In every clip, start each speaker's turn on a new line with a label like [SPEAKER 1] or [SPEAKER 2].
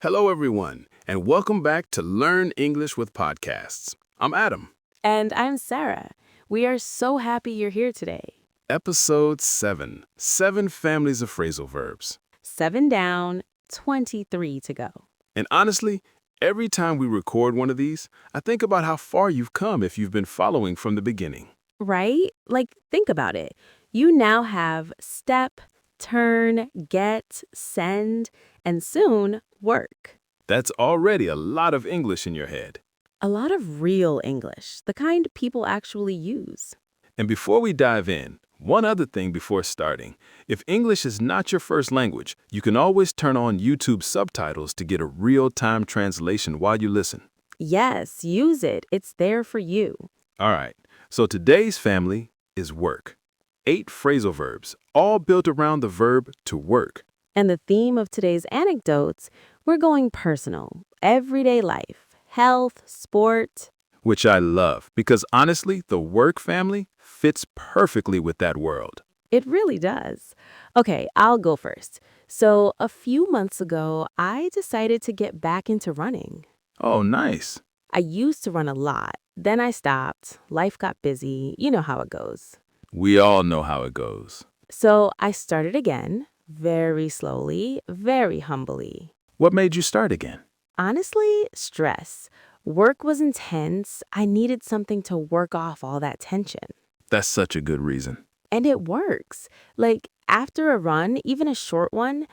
[SPEAKER 1] Hello, everyone, and welcome back to Learn English with Podcasts. I'm Adam.
[SPEAKER 2] And I'm Sarah. We are so happy you're here today.
[SPEAKER 1] Episode 7, 7 Families of Phrasal Verbs.
[SPEAKER 2] 7 down, 23 to go.
[SPEAKER 1] And honestly, every time we record one of these, I think about how far you've come if you've been following from the beginning.
[SPEAKER 2] Right? Like, think about it. You now have step, turn, get, send, and soon work.
[SPEAKER 1] That's already a lot of English in your head.
[SPEAKER 2] A lot of real English, the kind people actually use.
[SPEAKER 1] And before we dive in, one other thing before starting. If English is not your first language, you can always turn on YouTube subtitles to get a real-time translation while you listen.
[SPEAKER 2] Yes, use it. It's there for you.
[SPEAKER 1] All right, so today's family is work. 8 phrasal verbs, all built around the verb to work.
[SPEAKER 2] And the theme of today's anecdotes, we're going personal, everyday life, health, sport.
[SPEAKER 1] Which I love, because honestly, the work family fits perfectly with that world.
[SPEAKER 2] It really does. Okay, I'll go first. So, a few months ago, I decided to get back into running.
[SPEAKER 1] Oh, nice.
[SPEAKER 2] I used to run a lot. Then I stopped. Life got busy. You know how it goes.
[SPEAKER 1] We all know how it goes.
[SPEAKER 2] So, I started again, very slowly, very humbly.
[SPEAKER 1] What made you start again?
[SPEAKER 2] Honestly, stress. Work was intense. I needed something to work off all that tension.
[SPEAKER 1] That's such a good reason.
[SPEAKER 2] And it works. Like, after a run, even a short one,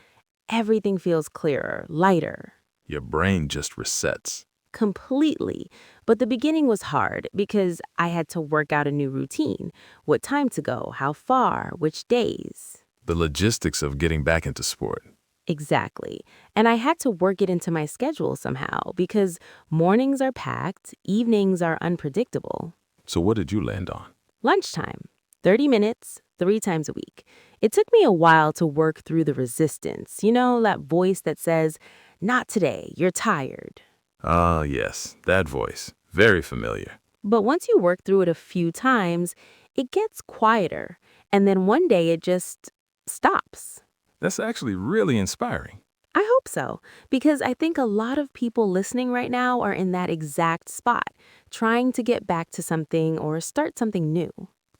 [SPEAKER 2] everything feels clearer, lighter.
[SPEAKER 1] Your brain just resets.
[SPEAKER 2] Completely. But the beginning was hard because I had to work out a new routine. What time to go, how far, which days.
[SPEAKER 1] The logistics of getting back into sport.
[SPEAKER 2] Exactly. And I had to work it into my schedule somehow because mornings are packed, evenings are unpredictable.
[SPEAKER 1] So what did you land on?
[SPEAKER 2] Lunchtime, 30 minutes, 3 times a week. It took me a while to work through the resistance. You know, that voice that says, "Not today, you're tired."
[SPEAKER 1] Ah, yes, that voice. Very familiar.
[SPEAKER 2] But once you work through it a few times, it gets quieter. And then one day it just stops.
[SPEAKER 1] That's actually really inspiring.
[SPEAKER 2] I hope so, because I think a lot of people listening right now are in that exact spot, trying to get back to something or start something new.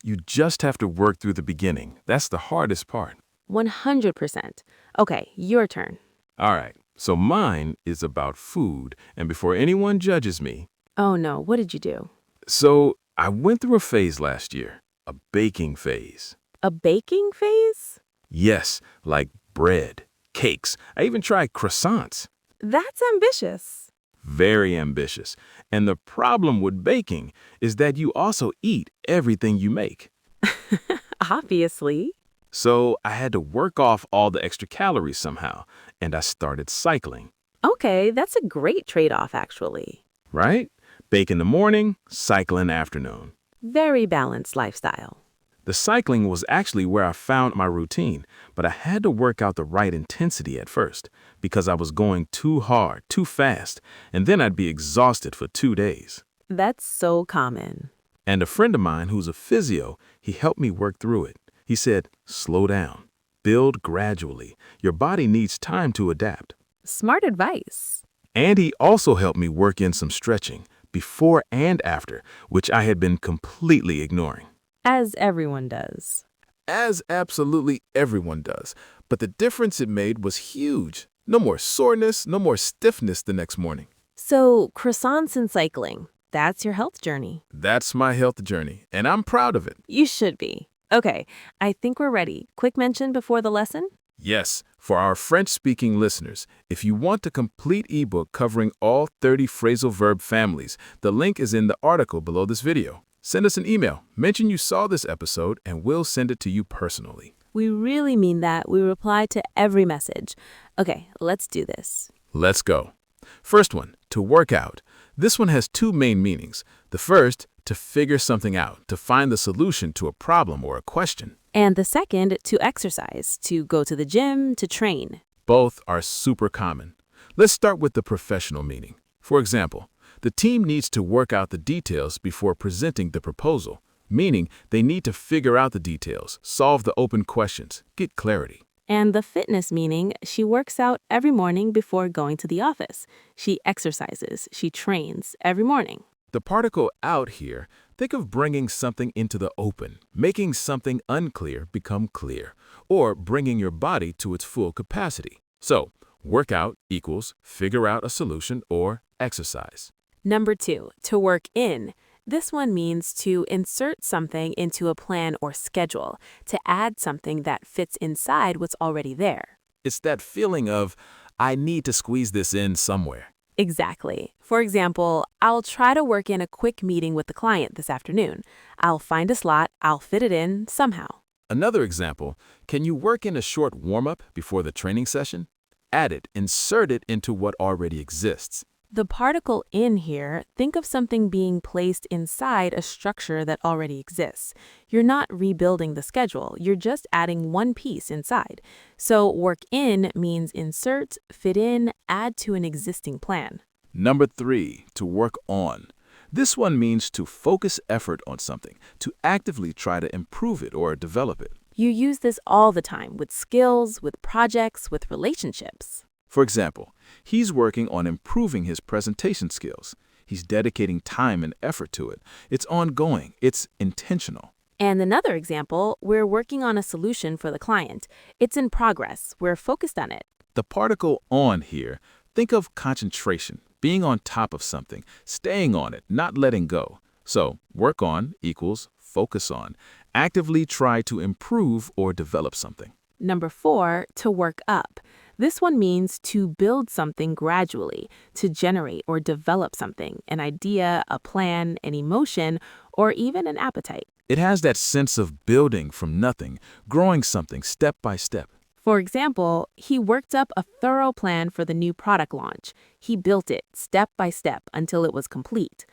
[SPEAKER 1] You just have to work through the beginning. That's the hardest part.
[SPEAKER 2] 100%. Okay, your turn.
[SPEAKER 1] All right, so mine is about food, and before anyone judges me,
[SPEAKER 2] Oh no, what did you do?
[SPEAKER 1] so I went through a phase last year, a baking phase.
[SPEAKER 2] A baking phase?
[SPEAKER 1] Yes, like bread, cakes. I even tried croissants.
[SPEAKER 2] That's ambitious.
[SPEAKER 1] Very ambitious. And the problem with baking is that you also eat everything you make.
[SPEAKER 2] Obviously.
[SPEAKER 1] So I had to work off all the extra calories somehow, and I started cycling.
[SPEAKER 2] Okay, that's a great trade-off, actually.
[SPEAKER 1] Right? Bake in the morning, cycle in the afternoon.
[SPEAKER 2] Very balanced lifestyle.
[SPEAKER 1] The cycling was actually where I found my routine, but I had to work out the right intensity at first because I was going too hard, too fast, and then I'd be exhausted for 2 days.
[SPEAKER 2] That's so common.
[SPEAKER 1] And a friend of mine who's a physio, he helped me work through it. He said, slow down, build gradually. Your body needs time to adapt.
[SPEAKER 2] Smart advice.
[SPEAKER 1] And he also helped me work in some stretching before and after, which I had been completely ignoring.
[SPEAKER 2] As everyone does.
[SPEAKER 1] As absolutely everyone does. But the difference it made was huge. No more soreness, no more stiffness the next morning.
[SPEAKER 2] So, croissants and cycling. That's your health journey.
[SPEAKER 1] That's my health journey, and I'm proud of it.
[SPEAKER 2] You should be. Okay, I think we're ready. Quick mention before the lesson?
[SPEAKER 1] Yes, for our French-speaking listeners, if you want a complete ebook covering all 30 phrasal verb families, the link is in the article below this video. Send us an email, mention you saw this episode, and we'll send it to you personally.
[SPEAKER 2] We really mean that. We reply to every message. Okay, let's do this.
[SPEAKER 1] Let's go. First one, to work out. This one has 2 main meanings. The first, to figure something out, to find the solution to a problem or a question.
[SPEAKER 2] And the second, to exercise, to go to the gym, to train.
[SPEAKER 1] Both are super common. Let's start with the professional meaning. For example, the team needs to work out the details before presenting the proposal, meaning they need to figure out the details, solve the open questions, get clarity.
[SPEAKER 2] And the fitness meaning she works out every morning before going to the office. She exercises, she trains every morning.
[SPEAKER 1] The particle out here, think of bringing something into the open, making something unclear become clear, or bringing your body to its full capacity. So, work out equals figure out a solution or exercise.
[SPEAKER 2] Number 2, to work in. This one means to insert something into a plan or schedule, to add something that fits inside what's already there.
[SPEAKER 1] It's that feeling of, I need to squeeze this in somewhere.
[SPEAKER 2] Exactly. For example, I'll try to work in a quick meeting with the client this afternoon. I'll find a slot, I'll fit it in somehow.
[SPEAKER 1] Another example, can you work in a short warm-up before the training session? Add it, insert it into what already exists.
[SPEAKER 2] The particle in here, think of something being placed inside a structure that already exists. You're not rebuilding the schedule, you're just adding one piece inside. So work in means insert, fit in, add to an existing plan.
[SPEAKER 1] Number 3, to work on. This one means to focus effort on something, to actively try to improve it or develop it.
[SPEAKER 2] You use this all the time with skills, with projects, with relationships.
[SPEAKER 1] For example, he's working on improving his presentation skills. He's dedicating time and effort to it. It's ongoing. It's intentional.
[SPEAKER 2] And another example, we're working on a solution for the client. It's in progress. We're focused on it.
[SPEAKER 1] The particle on here, think of concentration, being on top of something, staying on it, not letting go. So, work on equals focus on. Actively try to improve or develop something.
[SPEAKER 2] Number 4, to work up. This one means to build something gradually, to generate or develop something, an idea, a plan, an emotion, or even an appetite.
[SPEAKER 1] It has that sense of building from nothing, growing something step by step.
[SPEAKER 2] For example, he worked up a thorough plan for the new product launch. He built it step by step until it was complete.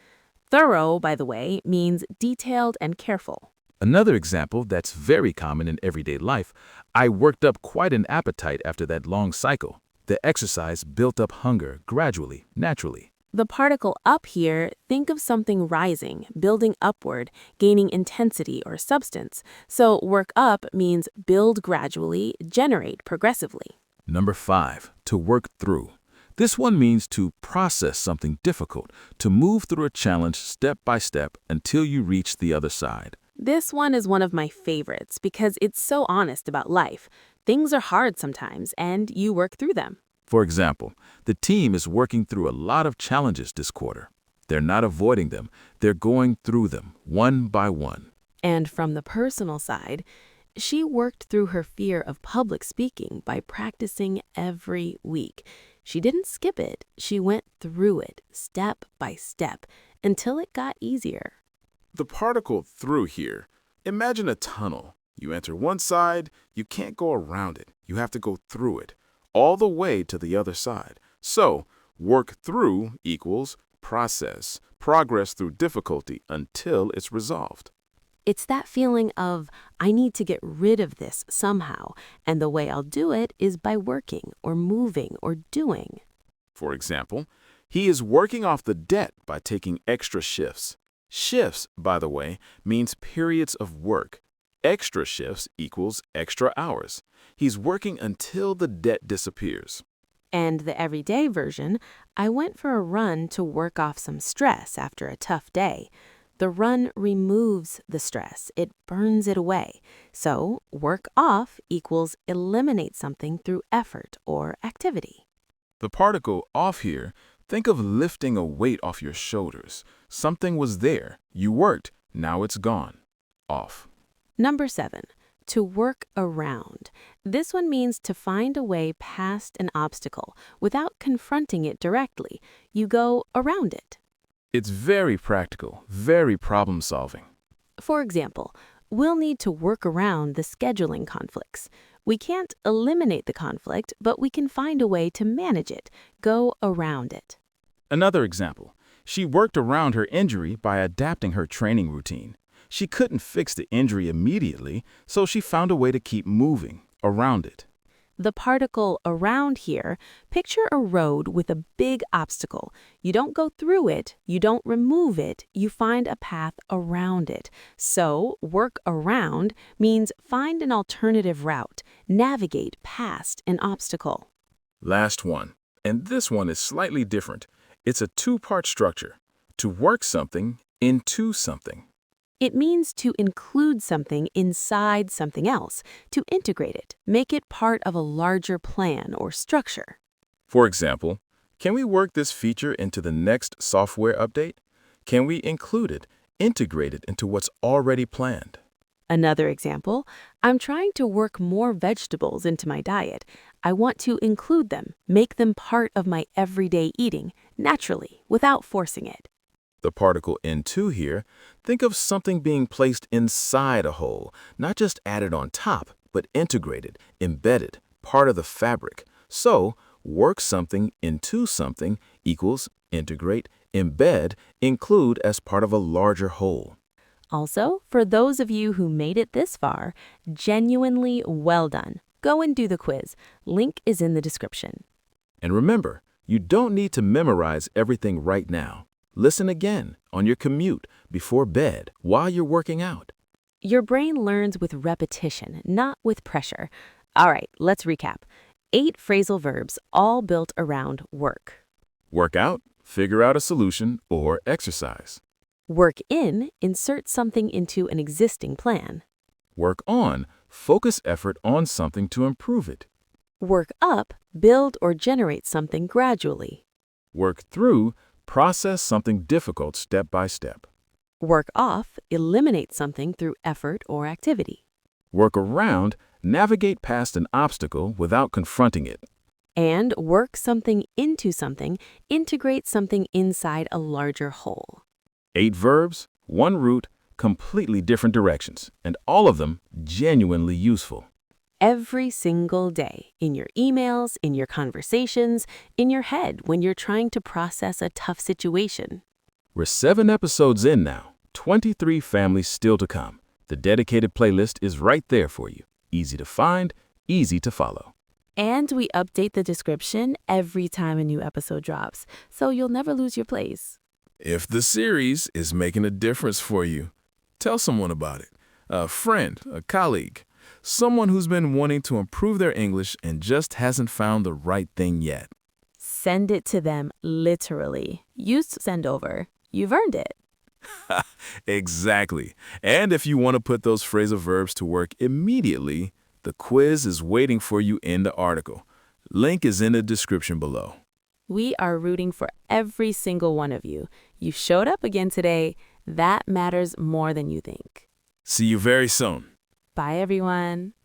[SPEAKER 2] Thorough, by the way, means detailed and careful.
[SPEAKER 1] Another example that's very common in everyday life, I worked up quite an appetite after that long cycle. The exercise built up hunger gradually, naturally.
[SPEAKER 2] The particle up here, think of something rising, building upward, gaining intensity or substance. So work up means build gradually, generate progressively.
[SPEAKER 1] Number 5, to work through. This one means to process something difficult, to move through a challenge step by step until you reach the other side.
[SPEAKER 2] This one is one of my favorites because it's so honest about life. Things are hard sometimes, and you work through them.
[SPEAKER 1] For example, the team is working through a lot of challenges this quarter. They're not avoiding them, they're going through them, one by one.
[SPEAKER 2] And from the personal side, she worked through her fear of public speaking by practicing every week. She didn't skip it, she went through it, step by step, until it got easier.
[SPEAKER 1] The particle through here, imagine a tunnel. You enter one side, you can't go around it. You have to go through it, all the way to the other side. So, work through equals process, progress through difficulty until it's resolved.
[SPEAKER 2] It's that feeling of, I need to get rid of this somehow, and the way I'll do it is by working or moving or doing.
[SPEAKER 1] For example, he is working off the debt by taking extra shifts. Shifts, by the way, means periods of work. Extra shifts equals extra hours. He's working until the debt disappears.
[SPEAKER 2] And the everyday version, I went for a run to work off some stress after a tough day. The run removes the stress. It burns it away. So, work off equals eliminate something through effort or activity.
[SPEAKER 1] The particle off here, think of lifting a weight off your shoulders. Something was there. You worked. Now it's gone. Off.
[SPEAKER 2] Number 7, to work around. This one means to find a way past an obstacle without confronting it directly. You go around it.
[SPEAKER 1] It's very practical, very problem-solving.
[SPEAKER 2] For example, we'll need to work around the scheduling conflicts. We can't eliminate the conflict, but we can find a way to manage it, go around it.
[SPEAKER 1] Another example, she worked around her injury by adapting her training routine. She couldn't fix the injury immediately, so she found a way to keep moving around it.
[SPEAKER 2] The particle around here, picture a road with a big obstacle. You don't go through it, you don't remove it, you find a path around it. So, work around means find an alternative route, navigate past an obstacle.
[SPEAKER 1] Last one, and this one is slightly different. It's a two-part structure. To work something into something.
[SPEAKER 2] It means to include something inside something else, to integrate it, make it part of a larger plan or structure.
[SPEAKER 1] For example, can we work this feature into the next software update? Can we include it, integrate it into what's already planned?
[SPEAKER 2] Another example, I'm trying to work more vegetables into my diet. I want to include them, make them part of my everyday eating, naturally, without forcing it.
[SPEAKER 1] The particle into here, think of something being placed inside a whole, not just added on top, but integrated, embedded, part of the fabric. So, work something into something equals integrate, embed, include as part of a larger whole.
[SPEAKER 2] Also, for those of you who made it this far, genuinely well done. Go and do the quiz. Link is in the description.
[SPEAKER 1] And remember, you don't need to memorize everything right now. Listen again on your commute, before bed, while you're working out.
[SPEAKER 2] Your brain learns with repetition, not with pressure. All right, let's recap. 8 phrasal verbs, all built around work.
[SPEAKER 1] Work out, figure out a solution, or exercise.
[SPEAKER 2] Work in, insert something into an existing plan.
[SPEAKER 1] Work on, focus effort on something to improve it.
[SPEAKER 2] Work up, build or generate something gradually.
[SPEAKER 1] Work through, process something difficult step by step.
[SPEAKER 2] Work off, eliminate something through effort or activity.
[SPEAKER 1] Work around, navigate past an obstacle without confronting it.
[SPEAKER 2] And work something into something, integrate something inside a larger whole.
[SPEAKER 1] 8 verbs, 1 root, completely different directions, and all of them genuinely useful.
[SPEAKER 2] Every single day, in your emails, in your conversations, in your head when you're trying to process a tough situation.
[SPEAKER 1] We're 7 episodes in now, 23 families still to come. The dedicated playlist is right there for you. Easy to find, easy to follow.
[SPEAKER 2] And we update the description every time a new episode drops, so you'll never lose your place.
[SPEAKER 1] If the series is making a difference for you, tell someone about it. A friend, a colleague, someone who's been wanting to improve their English and just hasn't found the right thing yet.
[SPEAKER 2] Send it to them, literally. Use send over. You've earned it.
[SPEAKER 1] Exactly. And if you want to put those phrasal verbs to work immediately, the quiz is waiting for you in the article. Link is in the description below.
[SPEAKER 2] We are rooting for every single one of you. You showed up again today. That matters more than you think.
[SPEAKER 1] See you very soon.
[SPEAKER 2] Bye, everyone.